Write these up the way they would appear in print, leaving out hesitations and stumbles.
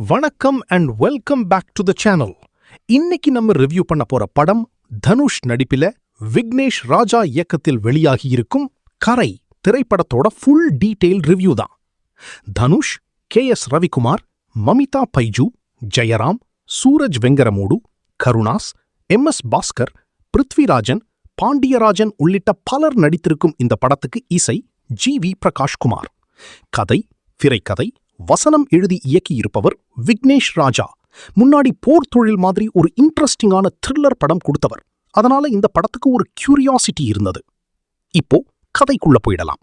வணக்கம் and welcome back to the channel. இன்னைக்கு நம்ம ரிவ்யூ பண்ண போற படம் தனுஷ் நடிப்பில விக்னேஷ் ராஜா இயக்கத்தில் வெளியாகி இருக்கும் கரை திரைப்படத்தோட ஃபுல் டீடைல் ரிவ்யூ தான். தனுஷ், KS ரவிக்குமார், மமிதா பைஜு, ஜெயராம், சூரஜ் வெங்கரமூடு, கருணாஸ், MS பாஸ்கர், பிருத்விராஜன், பாண்டியராஜன் உள்ளிட்ட பலர் நடித்திருக்கும் இந்த படத்துக்கு இசை GV பிரகாஷ்குமார். கதை, திரைக்கதை, வசனம் எழுதி இயக்கியிருப்பவர் விக்னேஷ் ராஜா. முன்னாடி போர் தொழில் மாதிரி ஒரு இன்ட்ரெஸ்டிங்கான த்ரில்லர் படம் கொடுத்தவர். அதனால இந்த படத்துக்கு ஒரு கியூரியாசிட்டி இருந்தது. இப்போ கதைக்குள்ள போயிடலாம்.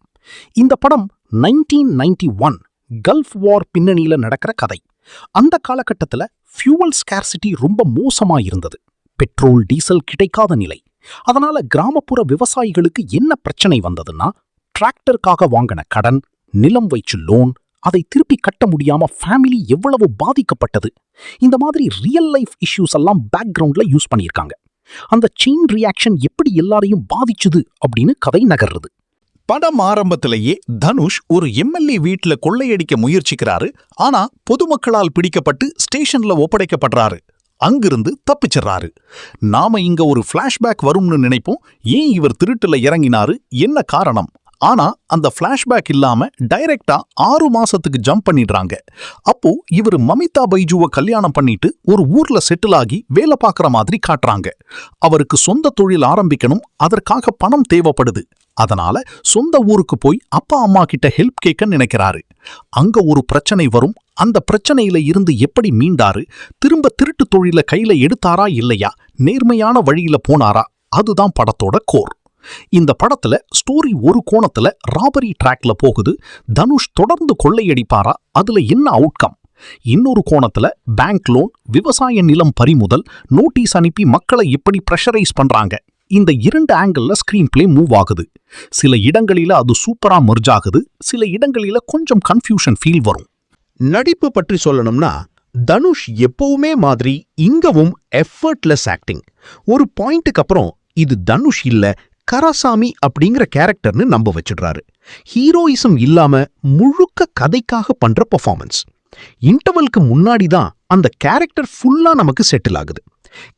இந்த படம் 1991 கல்ஃப் வார் பின்னணியில நடக்கிற கதை. அந்த காலகட்டத்தில் ஃபியூவல் ஸ்கார்சிட்டி ரொம்ப மோசமா இருந்தது. பெட்ரோல் டீசல் கிடைக்காத நிலை. அதனால கிராமப்புற விவசாயிகளுக்கு என்ன பிரச்சனை வந்ததுன்னா, டிராக்டருக்காக வாங்கின கடன், நிலம் வைச்சு லோன், அதை திருப்பி கட்ட முடியாம ஃபேமிலி எவ்வளவு பாதிக்கப்பட்டது. இந்த மாதிரி ரியல் லைஃப் இஷ்யூஸ் எல்லாம் பேக்ரவுண்ட்ல யூஸ் பண்ணியிருக்காங்க. அந்த செயின் ரியாக்ஷன் எப்படி எல்லாரையும் பாதிச்சுது அப்படின்னு கதை நகர்றது. படம் ஆரம்பத்திலேயே தனுஷ் ஒரு MLA வீட்டுல கொள்ளையடிக்க முயற்சிக்கிறாரு. ஆனா பொதுமக்களால் பிடிக்கப்பட்டு ஸ்டேஷன்ல ஒப்படைக்கப்படுறாரு. அங்கிருந்து தப்பிச்சிடறாரு. நாம இங்க ஒரு பிளாஷ்பேக் வரும்னு நினைப்போம். ஏன் இவர் திருட்டுல இறங்கினாரு, என்ன காரணம்? ஆனா அந்த பிளாஷ்பேக் இல்லாம டைரக்டா 6 மாசத்துக்கு ஜம்ப் பண்ணிடுறாங்க. அப்போ இவர் மமிதா பைஜுவை கல்யாணம் பண்ணிட்டு ஒரு ஊர்ல செட்டில் ஆகி வேலை பார்க்குற மாதிரி காட்டுறாங்க. அவருக்கு சொந்த தொழில் ஆரம்பிக்கணும், அதற்காக பணம் தேவைப்படுது. அதனால சொந்த ஊருக்கு போய் அப்பா அம்மா கிட்ட ஹெல்ப் கேட்க நினைக்கிறாரு. அங்க ஒரு பிரச்சனை வரும். அந்த பிரச்சனையில இருந்து எப்படி மீண்டாரு, திரும்ப திருட்டு தொழில கையில எடுத்தாரா இல்லையா, நேர்மையான வழியில போனாரா, அதுதான் படத்தோட கோர். இந்த படத்துல ஸ்டோரி ஒரு கோணத்துல ராபரி ட்ராக்ல போகுது. தனுஷ் தொடர்ந்து கொள்ளையடிப்பாரா, அதுல என்ன அவுட்கம்? இன்னொரு கோணத்துல பேங்க் லோன், விவசாய நிலம் பறிமுதல், நோட்டீஸ் அனுப்பி மக்களை எப்படி பிரஷரைஸ் பண்றாங்க. இந்த 2 ஆங்கிள் ஸ்கிரீன் பிளே மூவ் ஆகுது. சில இடங்களில அது சூப்பரா மெர்ஜ் ஆகுது, சில இடங்களில கொஞ்சம் கன்ஃபியூஷன் ஃபீல் வரும். நடிப்பு பற்றி சொல்லணும்னா, தனுஷ் எப்பவுமே மாதிரி இங்கவும் எஃபர்ட்லெஸ் ஆக்டிங். ஒரு பாயிண்ட்டுக்கு அப்புறம் இது தனுஷ் இல்ல, கராசாமி அப்படிங்கிற கேரக்டர்னு நம்ப வச்சிடுறாரு. ஹீரோயிசம் இல்லாம முழுக்க கதைக்காக பண்ற பெர்ஃபார்மன்ஸ். இன்டர்வலுக்கு முன்னாடி தான் அந்த கேரக்டர் ஃபுல்லா நமக்கு செட்டில் ஆகுது.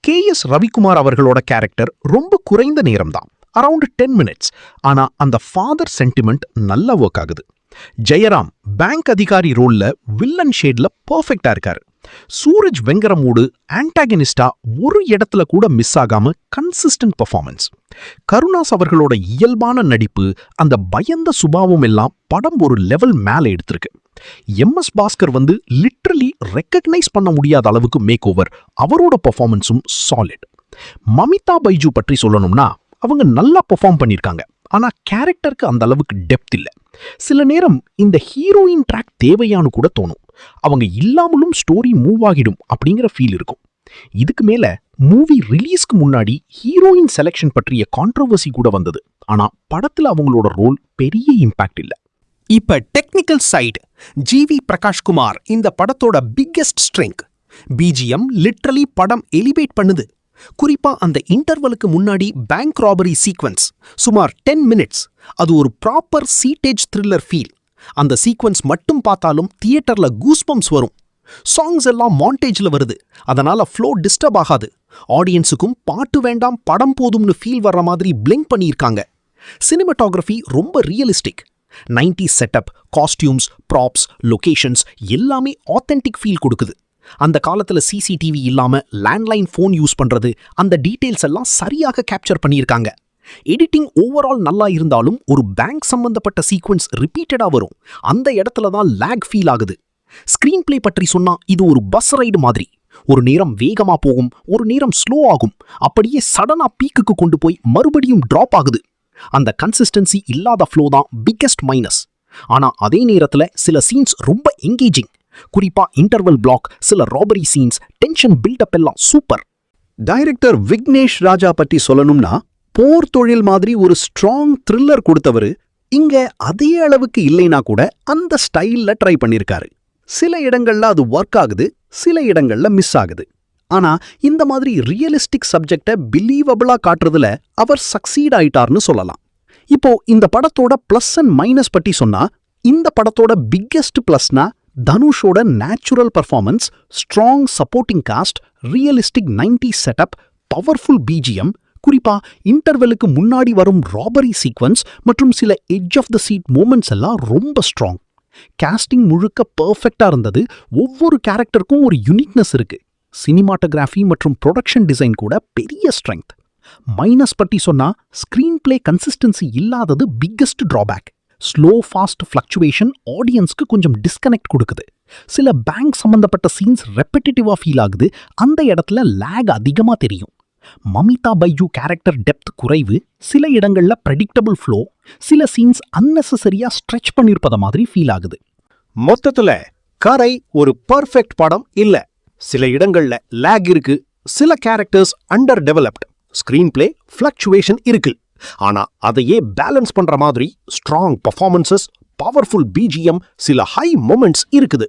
KS ரவிக்குமார் அவர்களோட கேரக்டர் ரொம்ப குறைந்த நேரம் தான், அரௌண்ட் 10 மினிட்ஸ். ஆனா அந்த ஃபாதர் சென்டிமெண்ட் நல்லா ஒர்க் ஆகுது. ஜெயராம் பேங்க் அதிகாரி ரோல்ல வில்லன் ஷேட்ல பர்ஃபெக்டா இருக்காரு. சூரஜ் வெங்கரமூடு ஆன்டாகனிஸ்டா ஒரு இடத்துல கூட மிஸ் ஆகாம கன்சிஸ்டன்ட் பெர்ஃபார்மன்ஸ். கருணாஸ் அவர்களோட இயல்பான நடிப்பு, அந்த பயந்த சுபாவம் எல்லாம் படம் ஒரு லெவல் மேல எடுத்திருக்கு. MS பாஸ்கர் லிட்டரலி ரெக்கக்னைஸ் பண்ண முடியாத அளவுக்கு மேக் ஓவர். அவரோட பெர்ஃபார்மன்ஸும் சாலிட். மமிதா பைஜு பற்றி சொல்லணும்னா, அவங்க நல்லா பெர்ஃபார்ம் பண்ணியிருக்காங்க. ஆனா கேரக்டருக்கு அந்த அளவுக்கு டெப்த் இல்ல. சில நேரம் இந்த ஹீரோயின் ட்ராக் தேவையானு கூட தோணும். அவங்க இல்லாமலும் ஸ்டோரி மூவ் ஆகிடும் அப்படிங்கிற ஃபீல் இருக்கும். இதுக்கு மேல மூவி ரிலீஸ்க்கு முன்னாடி ஹீரோயின் செலக்ஷன் பற்றிய கான்ட்ரோவர்சி கூட வந்தது. ஆனா படத்துல அவங்களோட ரோல் பெரிய இம்பாக்ட் இல்ல. இப்ப டெக்னிக்கல் சைடு, GV பிரகாஷ்குமார் இந்த படத்தோட பிக்கெஸ்ட் ஸ்ட்ரெங்க். BGM லிட்டரலி படம் எலிவேட் பண்ணுது. குறிப்பா அந்த இன்டர்வலுக்கு முன்னாடி பேங்க் ராபரி சீக்வன்ஸ், சுமார் 10 மினிட்ஸ். அது ஒரு ப்ராப்பர் சீட்டேஜ் த்ரில்லர் ஃபீல். அந்த சீக்வன்ஸ் மட்டும் பார்த்தாலும் தியேட்டர்ல கூஸ்பம்ஸ் வரும். சாங்ஸ் எல்லாம் மாண்டேஜ்ல வருது, அதனால ஃப்ளோ டிஸ்டர்ப் ஆகாது. ஆடியன்ஸுக்கும் பாட்டு வேண்டாம் படம் போதும்னு ஃபீல் வர்ற மாதிரி பிளிங்க் பண்ணியிருக்காங்க. சினிமாட்டோகிராஃபி ரொம்ப realistic. 90s setup, costumes, props, locations எல்லாமே ஆத்தென்டிக் ஃபீல் கொடுக்குது. அந்த காலத்துல CCTV இல்லாம லேண்ட்லைன் ஃபோன் யூஸ் பண்றது, அந்த டீடைல்ஸ் எல்லாம் சரியாக கேப்சர் பண்ணியிருக்காங்க. எடிட்டிங் ஓவரால் நல்லா இருந்தாலும் ஒரு பேங்க் சம்பந்தப்பட்ட சீக்வன்ஸ் ரிப்பீட்டடா வரும். அந்த இடத்துல தான் லேக் ஃபீல் ஆகுது. ஸ்கிரீன் பிளே பற்றி சொன்னா, இது ஒரு பஸ் ரைடு மாதிரி. ஒரு நேரம் வேகமா போகும், ஒரு நேரம் ஸ்லோ ஆகும், அப்படியே சடனா பீக்குக்கு கொண்டு போய் மறுபடியும் டிராப் ஆகுது. அந்த கன்சிஸ்டன்சி இல்லாத ஃப்ளோ தான் பிக்கெஸ்ட் மைனஸ். ஆனா அதே நேரத்துல சில சீன்ஸ் ரொம்ப என்கேஜிங். குறிப்பா இன்டர்வல் பிளாக், சில ராபரி சீன்ஸ், டென்ஷன் பில்டப் எல்லாம் சூப்பர். டைரக்டர் விக்னேஷ் ராஜா பற்றி சொல்லணும்னா, போர் தொழில் மாதிரி ஒரு ஸ்ட்ராங் த்ரில்லர் கொடுத்தவரு இங்க அதே அளவுக்கு இல்லைனா கூட அந்த ஸ்டைல்ல ட்ரை பண்ணிருக்காரு. சில இடங்கள்ல அது ஒர்க் ஆகுது, சில இடங்கள்ல மிஸ் ஆகுது. ஆனா இந்த மாதிரி ரியலிஸ்டிக் சப்ஜெக்ட பிலீவபிளா காட்டுறதுல அவர் சக்சீட் ஆயிட்டார்னு சொல்லலாம். இப்போ இந்த படத்தோட பிளஸ் அண்ட் மைனஸ் பற்றி சொன்னா, இந்த படத்தோட பிக்கெஸ்ட் பிளஸ்னா தனுஷோட natural performance, strong supporting cast, realistic 90s setup, powerful BGM, குறிப்பா இன்டர்வெலுக்கு முன்னாடி வரும் ராபரி சீக்வன்ஸ் மற்றும் சில edge of the seat moments எல்லாம் ரொம்ப ஸ்ட்ராங். காஸ்டிங் முழுக்க பெர்ஃபெக்ட்டா இருந்தது. ஒவ்வொரு கேரக்டருக்கும் ஒரு யுனிக்னஸ் இருக்கு. சினிமாட்டோகிராஃபி மற்றும் ப்ரொடக்ஷன் டிசைன் கூட பெரிய ஸ்ட்ரெங்த். மைனஸ் பற்றி சொன்னா ஸ்கிரீன் பிளே கன்சிஸ்டன்சி இல்லாதது biggest drawback. Slow fast fluctuation ஆடியன்ஸ்க்கு கொஞ்சம் டிஸ்கனெக்ட் கொடுக்குது. சில பேங்க் சம்பந்தப்பட்ட சீன்ஸ் ரெப்பிட்டேட்டிவா ஃபீல் ஆகுது. அந்த இடத்துல லேக் அதிகமா தெரியும். மமிதா பைஜு கேரக்டர் டெப்த் குறைவு, சில இடங்கள்ல ப்ரெடிக்டபிள் ஃப்ளோ, சில சீன்ஸ் அன்னெசரியா ஸ்ட்ரெச் பண்ணிருப்பத மாதிரி ஃபீல் ஆகுது. மொத்தத்துல கரை ஒரு பர்ஃபெக்ட் படம் இல்ல. சில இடங்கள்ல லேக் இருக்கு, சில characters under developed, screen play fluctuation இருக்கு. ஆனா அதையே பேலன்ஸ் பண்ற மாதிரி ஸ்ட்ராங் பர்ஃபார்மன்சஸ், பவர்ஃபுல் பிஜிஎம், சில ஹை மொமெண்ட்ஸ் இருக்குது.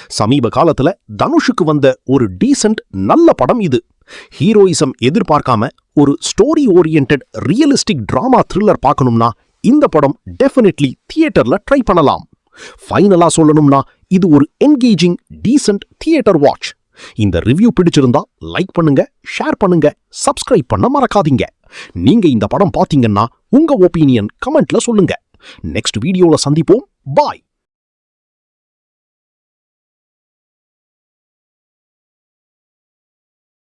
சமீப காலத்துல தனுஷுக்கு வந்த ஒரு டீசென்ட் நல்ல படம் இது. ஹீரோயிசம் எதிர்பார்க்காம ஒரு story oriented realistic drama thriller பார்க்கணும்னா இந்த படம் டெஃபினெட்லி தியேட்டர்ல ட்ரை பண்ணலாம். ஃபைனலா சொல்லணும்னா இது ஒரு என்கேஜிங் டீசென்ட் தியேட்டர் வாட்ச். இந்த ரிவ்யூ பிடிச்சிருந்தா லைக் பண்ணுங்க, ஷேர் பண்ணுங்க, சப்ஸ்கிரைப் பண்ண மறக்காதீங்க. நீங்க இந்த படம் பாத்தீங்கன்னா உங்க ஒப்பீனியன் கமெண்ட்ல சொல்லுங்க. நெக்ஸ்ட் வீடியோல சந்திப்போம். பாய்.